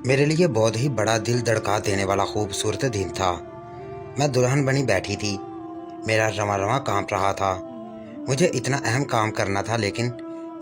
میرے لیے بہت ہی بڑا دل دھڑکا دینے والا خوبصورت دن تھا۔ میں دلہن بنی بیٹھی تھی، میرا رواں رواں کانپ رہا تھا۔ مجھے اتنا اہم کام کرنا تھا، لیکن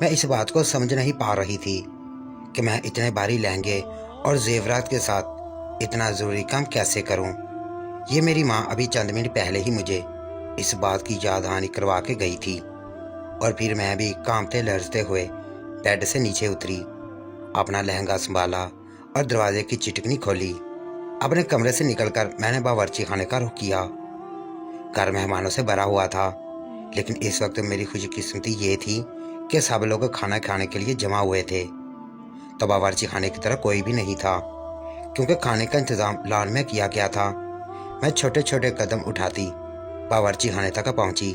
میں اس بات کو سمجھ نہیں پا رہی تھی کہ میں اتنے بھاری لہنگے اور زیورات کے ساتھ اتنا ضروری کام کیسے کروں۔ یہ میری ماں ابھی چند منٹ پہلے ہی مجھے اس بات کی یاد دہانی کروا کے گئی تھی، اور پھر میں بھی کانپتے لرزتے ہوئے بیڈ سے نیچے اتری، اپنا لہنگا سنبھالا اور دروازے کی چٹکنی کھولی۔ اپنے کمرے سے نکل کر میں نے باورچی خانے کا رخ کیا۔ گھر مہمانوں سے بھرا ہوا تھا، لیکن اس وقت میری خوش قسمتی یہ تھی کہ سب لوگ کھانا کھانے کے لیے جمع ہوئے تھے، تو باورچی خانے کی طرف کوئی بھی نہیں تھا، کیونکہ کھانے کا انتظام لان میں کیا گیا تھا۔ میں چھوٹے چھوٹے قدم اٹھاتی باورچی خانے تک پہنچی۔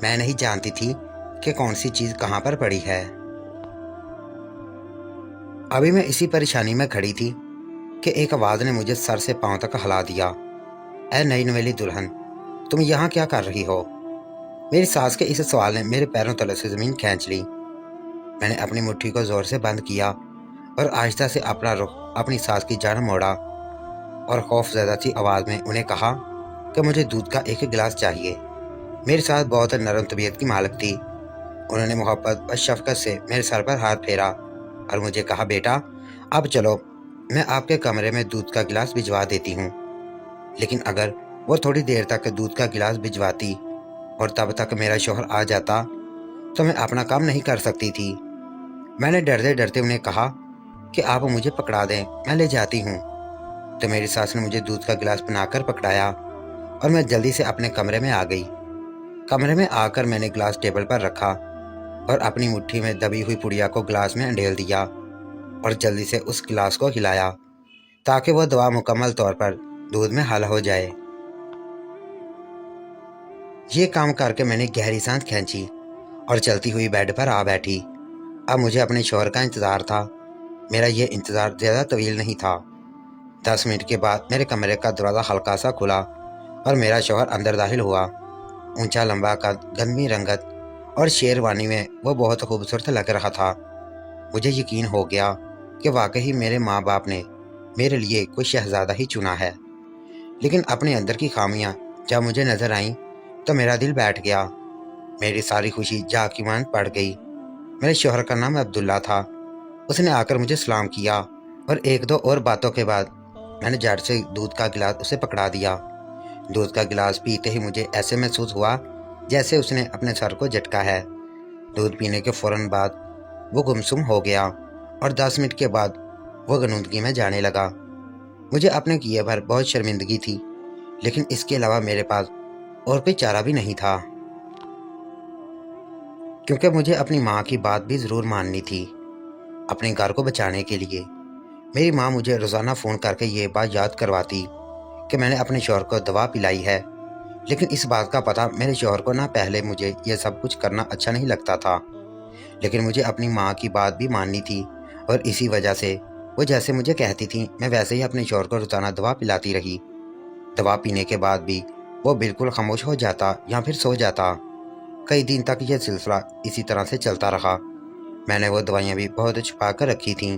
میں نہیں جانتی تھی کہ کون سی چیز کہاں پر پڑی ہے۔ ابھی میں اسی پریشانی میں کھڑی تھی کہ ایک آواز نے مجھے سر سے پاؤں تک ہلا دیا۔ اے نئی نویلی دلہن، تم یہاں کیا کر رہی ہو؟ میری ساس کے اس سوال نے میرے پیروں تلے سے زمین کھینچ لی۔ میں نے اپنی مٹھی کو زور سے بند کیا اور آہستہ سے اپنا رخ اپنی ساس کی جانب موڑا، اور خوف زدہ سی آواز میں انہیں کہا کہ مجھے دودھ کا ایک گلاس چاہیے۔ میری ساس بہت نرم طبیعت کی مالک تھی۔ انہوں نے محبت اور شفقت سے میرے سر پر ہاتھ پھیرا اور مجھے کہا، بیٹا اب چلو، میں آپ کے کمرے میں دودھ کا گلاس بھجوا دیتی ہوں۔ لیکن اگر وہ تھوڑی دیر تک دودھ کا گلاس بھجواتی اور تب تک میرا شوہر آ جاتا تو میں اپنا کام نہیں کر سکتی تھی۔ میں نے ڈرتے ڈرتے انہیں کہا کہ آپ مجھے پکڑا دیں، میں لے جاتی ہوں۔ تو میری ساس نے مجھے دودھ کا گلاس بنا کر پکڑایا اور میں جلدی سے اپنے کمرے میں آ گئی۔ کمرے میں آ کر میں نے گلاس ٹیبل پر رکھا اور اپنی مٹھی میں دبی ہوئی پڑیا کو گلاس میں انڈیل دیا اور جلدی سے اس گلاس کو ہلایا تاکہ وہ دوا مکمل طور پر دودھ میں حل ہو جائے۔ یہ کام کر کے میں نے گہری سانس کھینچی اور چلتی ہوئی بیڈ پر آ بیٹھی۔ اب مجھے اپنے شوہر کا انتظار تھا۔ میرا یہ انتظار زیادہ طویل نہیں تھا۔ 10 منٹ کے بعد میرے کمرے کا دروازہ ہلکا سا کھلا اور میرا شوہر اندر داخل ہوا۔ اونچا لمبا قد، گندمی رنگت اور شیروانی میں وہ بہت خوبصورت لگ رہا تھا۔ مجھے یقین ہو گیا کہ واقعی میرے ماں باپ نے میرے لیے کوئی شہزادہ ہی چنا ہے۔ لیکن اپنے اندر کی خامیاں جب مجھے نظر آئیں تو میرا دل بیٹھ گیا۔ میری ساری خوشی جا کی مانند پڑ گئی۔ میرے شوہر کا نام عبداللہ تھا۔ اس نے آ کر مجھے سلام کیا اور ایک دو اور باتوں کے بعد میں نے جھٹ سے دودھ کا گلاس اسے پکڑا دیا۔ دودھ کا گلاس پیتے ہی مجھے ایسے محسوس ہوا جیسے اس نے اپنے سر کو جھٹکا ہے۔ دودھ پینے کے فوراً بعد وہ گمسم ہو گیا اور 10 منٹ کے بعد وہ غنودگی میں جانے لگا۔ مجھے اپنے کیے پر بہت شرمندگی تھی، لیکن اس کے علاوہ میرے پاس اور کوئی چارہ بھی نہیں تھا، کیونکہ مجھے اپنی ماں کی بات بھی ضرور ماننی تھی اپنے گھر کو بچانے کے لیے۔ میری ماں مجھے روزانہ فون کر کے یہ بات یاد کرواتی کہ میں نے اپنے شوہر کو دوا پلائی ہے، لیکن اس بات کا پتہ میرے شوہر کو نہ۔ پہلے مجھے یہ سب کچھ کرنا اچھا نہیں لگتا تھا، لیکن مجھے اپنی ماں کی بات بھی ماننی تھی، اور اسی وجہ سے وہ جیسے مجھے کہتی تھی میں ویسے ہی اپنے شوہر کو روزانہ دوا پلاتی رہی۔ دوا پینے کے بعد بھی وہ بالکل خاموش ہو جاتا یا پھر سو جاتا۔ کئی دن تک یہ سلسلہ اسی طرح سے چلتا رہا۔ میں نے وہ دوائیاں بھی بہت چھپا کر رکھی تھیں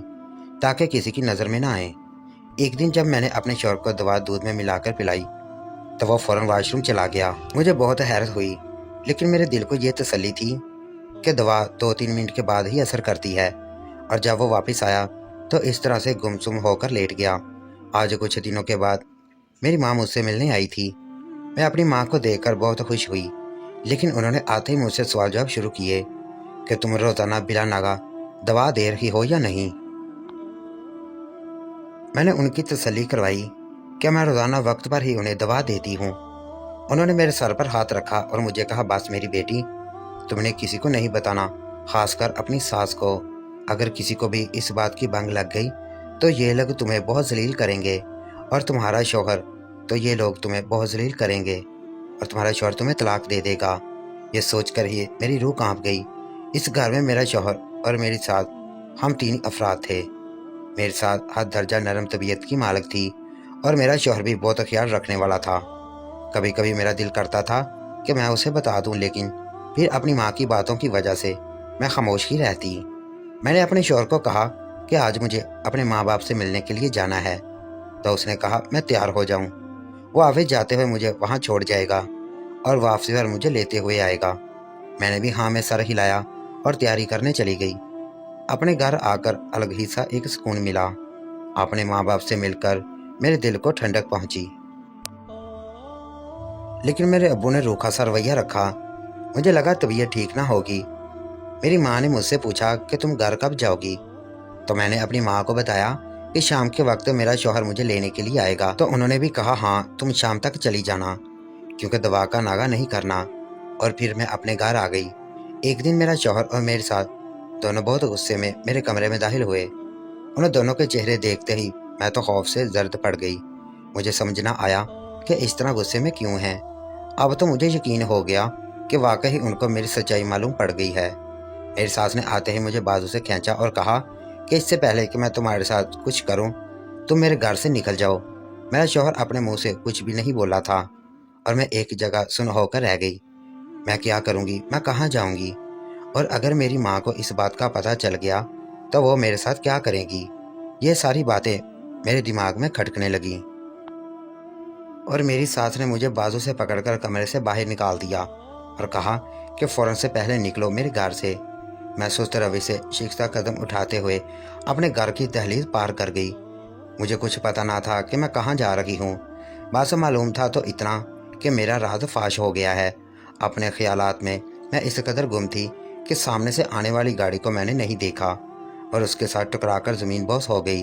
تاکہ کسی کی نظر میں نہ آئیں۔ ایک دن جب میں نے اپنے شوہر کو دوا دودھ میں ملا کر پلائی تو وہ فوراً واش روم چلا گیا۔ مجھے بہت حیرت ہوئی، لیکن میرے دل کو یہ تسلی تھی کہ دوا 2-3 منٹ کے بعد ہی اثر کرتی ہے، اور جب وہ واپس آیا تو اس طرح سے گمسم ہو کر لیٹ گیا۔ آج کچھ دنوں کے بعد میری ماں مجھ سے ملنے آئی تھی۔ میں اپنی ماں کو دیکھ کر بہت خوش ہوئی، لیکن انہوں نے آتے ہی مجھ سے سوال جواب شروع کیے کہ تم روزانہ بلا ناغہ دوا دے رہی ہو یا نہیں۔ میں نے ان کی تسلی کروائی کہ میں روزانہ وقت پر ہی انہیں دوا دیتی ہوں۔ انہوں نے میرے سر پر ہاتھ رکھا اور مجھے کہا، بس میری بیٹی، تم نے کسی کو نہیں بتانا، خاص کر اپنی ساس کو۔ اگر کسی کو بھی اس بات کی بنگ لگ گئی تو یہ لوگ تمہیں بہت ذلیل کریں گے، اور تمہارا شوہر تو یہ لوگ تمہیں بہت ذلیل کریں گے، اور تمہارا شوہر تمہیں طلاق دے دے گا۔ یہ سوچ کر ہی میری روح کانپ گئی۔ اس گھر میں میرا شوہر اور میری ساس، ہم 3 افراد تھے۔ میری ساس حد درجہ نرم طبیعت کی مالک تھی، اور میرا شوہر بھی بہت خیال رکھنے والا تھا۔ کبھی کبھی میرا دل کرتا تھا کہ میں اسے بتا دوں، لیکن پھر اپنی ماں کی باتوں کی وجہ سے میں خاموش ہی رہتی۔ میں نے اپنے شوہر کو کہا कि आज मुझे अपने माँ बाप से मिलने के लिए जाना है। तो उसने कहा मैं तैयार हो जाऊं। वो ऑफिस जाते हुए मुझे वहां छोड़ जाएगा और वापसी पर मुझे लेते हुए आएगा। मैंने भी हाँ में सर हिलाया और तैयारी करने चली गई। अपने घर आकर अलग ही सा एक सुकून मिला। अपने माँ बाप से मिलकर मेरे दिल को ठंडक पहुंची। लेकिन मेरे अब्बू ने रूखा सा रवैया रखा। मुझे लगा तबीयत ठीक ना होगी। मेरी माँ ने मुझसे पूछा कि तुम घर कब जाओगी। तो मैंने अपनी माँ को बताया कि शाम के वक्त मेरा शौहर मुझे लेने के लिए आएगा। तो उन्होंने भी कहा हाँ तुम शाम तक चली जाना, क्योंकि दवा का नागा नहीं करना। और फिर मैं अपने घर आ गई। एक दिन मेरा शौहर और मेरे साथ दोनों बहुत गुस्से में मेरे कमरे में दाखिल हुए। उन्हें दोनों के चेहरे देखते ही मैं तो खौफ से जर्द पड़ गई। मुझे समझ ना आया कि इस तरह गुस्से में क्यों हैं। अब तो मुझे यकीन हो गया कि वाकई उनको मेरी सच्चाई मालूम पड़ गई है। मेरी सास ने आते ही मुझे बाजू से खींचा और कहा कि इससे पहले कि मैं तुम्हारे साथ कुछ करूं, तुम मेरे घर से निकल जाओ। मेरा शौहर अपने मुंह से कुछ भी नहीं बोला था और मैं एक जगह सुन होकर रह गई। मैं क्या करूंगी, मैं कहाँ जाऊंगी? और अगर मेरी माँ को इस बात का पता चल गया तो वो मेरे साथ क्या करेगी? ये सारी बातें मेरे दिमाग में खटकने लगी और मेरी सास ने मुझे बाजू से पकड़कर कमरे से बाहर निकाल दिया और कहा कि फौरन से पहले निकलो मेरे घर से। मैं सुस्त रवि से शिकता कदम उठाते हुए अपने घर की दहलीज पार कर गई। मुझे कुछ पता ना था कि मैं कहाँ जा रही हूँ। बस मालूम था तो इतना कि मेरा राज फाश हो गया है। अपने ख्यालात में मैं इस कदर गुम थी कि सामने से आने वाली गाड़ी को मैंने नहीं देखा और उसके साथ टकराकर ज़मीन बोस हो गई।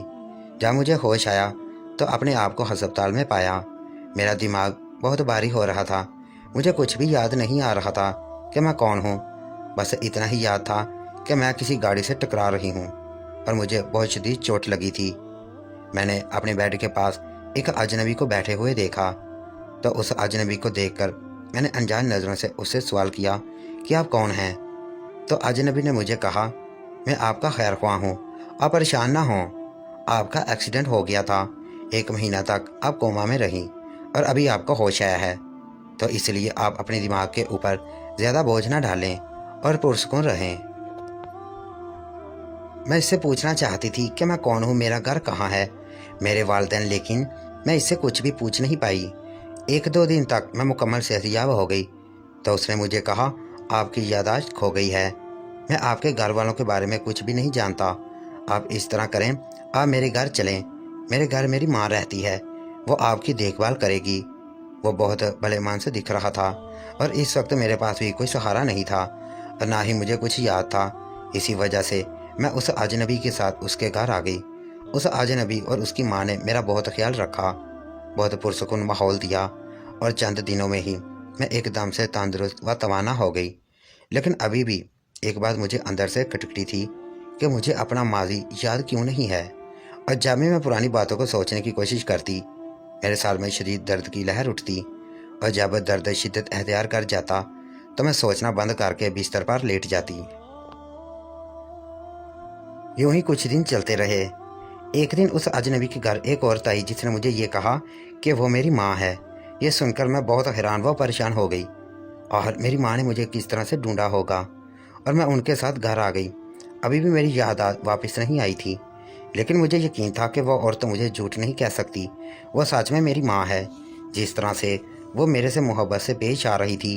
जब मुझे होश आया तो अपने आप को अस्पताल में पाया। मेरा दिमाग बहुत भारी हो रहा था। मुझे कुछ भी याद नहीं आ रहा था कि मैं कौन हूँ। बस इतना ही याद था कि मैं किसी गाड़ी से टकरा रही हूँ और मुझे बहुत शदीद चोट लगी थी। मैंने अपने बेड के पास एक अजनबी को बैठे हुए देखा। तो उस अजनबी को देखकर मैंने अनजान नज़रों से उससे सवाल किया कि आप कौन हैं। तो अजनबी ने मुझे कहा मैं आपका खैर ख्वाह हूँ, आप परेशान ना हों। आपका एक्सीडेंट हो गया था, 1 महीना तक आप कोमा में रहीं और अभी आपको होश आया है। तो इसलिए आप अपने दिमाग के ऊपर ज़्यादा बोझ ना डालें और पुरसुकून रहें। मैं इससे पूछना चाहती थी कि मैं कौन हूँ, मेरा घर कहाँ है, मेरे वालिदैन, लेकिन मैं इससे कुछ भी पूछ नहीं पाई। 1-2 दिन तक मैं मुकम्मल सेहतयाब हो गई। तो उसने मुझे कहा आपकी याददाश्त खो गई है, मैं आपके घर वालों के बारे में कुछ भी नहीं जानता। आप इस तरह करें, आप मेरे घर चलें। मेरे घर मेरी माँ रहती है, वो आपकी देखभाल करेगी। वो बहुत भले मन से दिख रहा था और इस वक्त मेरे पास भी कोई सहारा नहीं था और ना ही मुझे कुछ याद था। इसी वजह से मैं उस अजनबी के साथ उसके घर आ गई। उस अजनबी और उसकी माँ ने मेरा बहुत ख्याल रखा, बहुत पुरसुकून माहौल दिया और चंद दिनों में ही मैं एकदम से तंदुरुस्त व तवाना हो गई। लेकिन अभी भी एक बात मुझे अंदर से खटकती थी कि मुझे अपना माजी याद क्यों नहीं है। और जब भी मैं पुरानी बातों को सोचने की कोशिश करती, मेरे साल में शदीद दर्द की लहर उठती और जब दर्द शिद्दत अख्तियार कर जाता तो मैं सोचना बंद करके बिस्तर पर लेट जाती। यूं ही कुछ दिन चलते रहे। एक दिन उस अजनबी के घर एक औरत आई जिसने मुझे ये कहा कि वो मेरी माँ है। ये सुनकर मैं बहुत हैरान व परेशान हो गई और मेरी माँ ने मुझे किस तरह से ढूंढा होगा और मैं उनके साथ घर आ गई। अभी भी मेरी याद वापस नहीं आई थी, लेकिन मुझे यकीन था कि वह औरत मुझे झूठ नहीं कह सकती। वह सच में मेरी माँ है। जिस तरह से वो मेरे से मोहब्बत से पेश आ रही थी।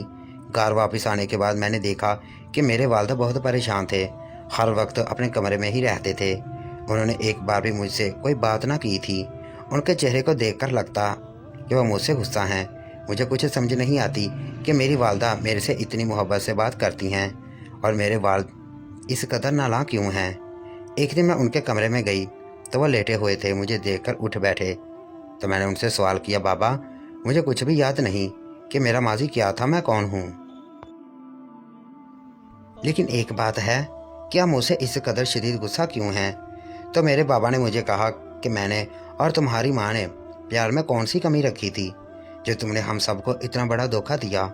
घर वापस आने के बाद मैंने देखा कि मेरे वालिद बहुत परेशान थे, हर वक्त अपने कमरे में ही रहते थे। उन्होंने एक बार भी मुझसे कोई बात ना की थी। उनके चेहरे को देखकर लगता कि वह मुझसे गुस्सा हैं। मुझे कुछ समझ नहीं आती कि मेरी वालदा मेरे से इतनी मोहब्बत से बात करती हैं और मेरे वालिद इस कदर नालायक क्यों हैं। एक दिन मैं उनके कमरे में गई तो वह लेटे हुए थे। मुझे देखकर उठ बैठे तो मैंने उनसे सवाल किया, बाबा मुझे कुछ भी याद नहीं कि मेरा माजी क्या था, मैं कौन हूँ। लेकिन एक बात है, क्या मुझसे इस कदर शदीद गुस्सा क्यों है? तो मेरे बाबा ने मुझे कहा कि मैंने और तुम्हारी माँ ने प्यार में कौन सी कमी रखी थी जो तुमने हम सबको इतना बड़ा धोखा दिया।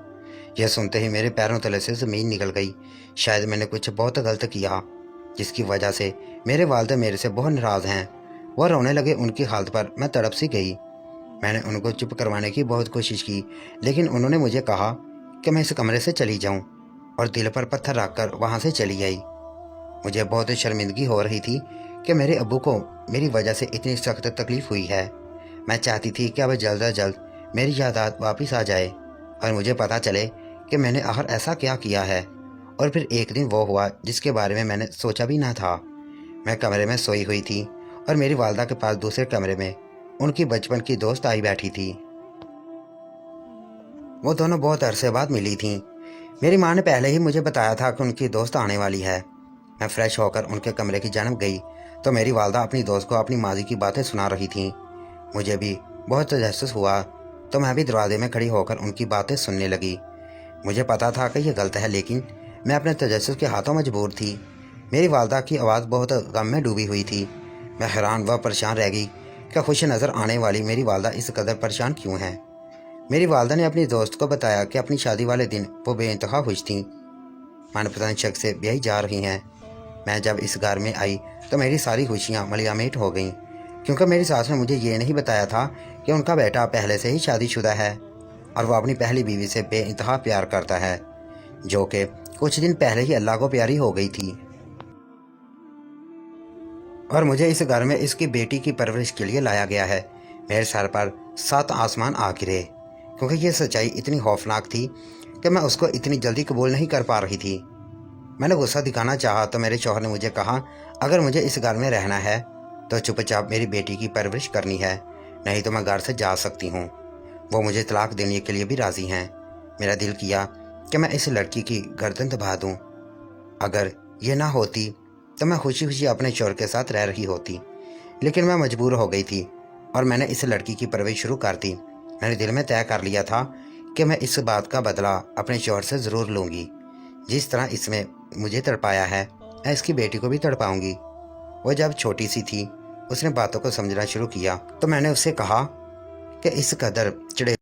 यह सुनते ही मेरे पैरों तले से ज़मीन निकल गई। शायद मैंने कुछ बहुत गलत किया जिसकी वजह से मेरे वालिद मेरे से बहुत नाराज़ हैं। वह रोने लगे। उनकी हालत पर मैं तड़प सी गई। मैंने उनको चुप करवाने की बहुत कोशिश की, लेकिन उन्होंने मुझे कहा कि मैं इस कमरे से चली जाऊं और दिल पर पत्थर रखकर वहां से चली आई। मुझे बहुत शर्मिंदगी हो रही थी कि मेरे अब्बू को मेरी वजह से इतनी सख्त तकलीफ हुई है। मैं चाहती थी कि अब जल्द अज जल्द मेरी यादात वापस आ जाए और मुझे पता चले कि मैंने आखिर ऐसा क्या किया है। और फिर एक दिन वो हुआ जिसके बारे में मैंने सोचा भी ना था। मैं कमरे में सोई हुई थी और मेरी वालदा के पास दूसरे कमरे में उनकी बचपन की दोस्त आई बैठी थी। वो दोनों बहुत अरसे बाद मिली थीं। मेरी माँ ने पहले ही मुझे बताया था कि उनकी दोस्त आने वाली है। मैं फ्रेश होकर उनके कमरे की जानब गई तो मेरी वालदा अपनी दोस्त को अपनी माजी की बातें सुना रही थीं। मुझे भी बहुत तजस्सुस हुआ तो मैं भी दरवाजे में खड़ी होकर उनकी बातें सुनने लगी। मुझे पता था कि यह गलत है, लेकिन मैं अपने तजस्सुस के हाथों मजबूर थी। मेरी वालदा की आवाज़ बहुत गम में डूबी हुई थी। मैं हैरान व परेशान रह गई कि खुश नज़र आने वाली मेरी वालदा इस कदर परेशान क्यों है। मेरी वालदा ने अपनी दोस्त को बताया कि अपनी शादी वाले दिन वो बेइंतहा खुश थीं, मनपसंद शख्स से ब्याही जा रही हैं। मैं जब इस घर में आई तो मेरी सारी खुशियाँ मलियामेट हो गईं, क्योंकि मेरी सास ने मुझे ये नहीं बताया था कि उनका बेटा पहले से ही शादीशुदा है और वो अपनी पहली बीवी से बेइंतहा प्यार करता है, जो कि कुछ दिन पहले ही अल्लाह को प्यारी हो गई थी। और मुझे इस घर में इसकी बेटी की परवरिश के लिए लाया गया है। मेरे सर पर 7 आसमान आ गिरे, क्योंकि ये सच्चाई इतनी खौफनाक थी कि मैं उसको इतनी जल्दी कबूल नहीं कर पा रही थी। मैंने गुस्सा दिखाना चाहा तो मेरे शौहर ने मुझे कहा, अगर मुझे इस घर में रहना है तो चुपचाप मेरी बेटी की परवरिश करनी है, नहीं तो मैं घर से जा सकती हूँ। वो मुझे तलाक देने के लिए भी राज़ी हैं। मेरा दिल किया कि मैं इस लड़की की गर्दन दबा दूँ। अगर ये ना होती तो मैं खुशी खुशी अपने शौहर के साथ रह रही होती, लेकिन मैं मजबूर हो गई थी और मैंने इस लड़की की परवरिश शुरू कर दी। मैंने दिल में तय कर लिया था कि मैं इस बात का बदला अपने शौहर से ज़रूर लूँगी। जिस तरह इसमें मुझे तड़पाया है, मैं इसकी बेटी को भी तड़पाऊँगी। वो जब छोटी सी थी उसने बातों को समझना शुरू किया तो मैंने उससे कहा कि इस कदर चिड़े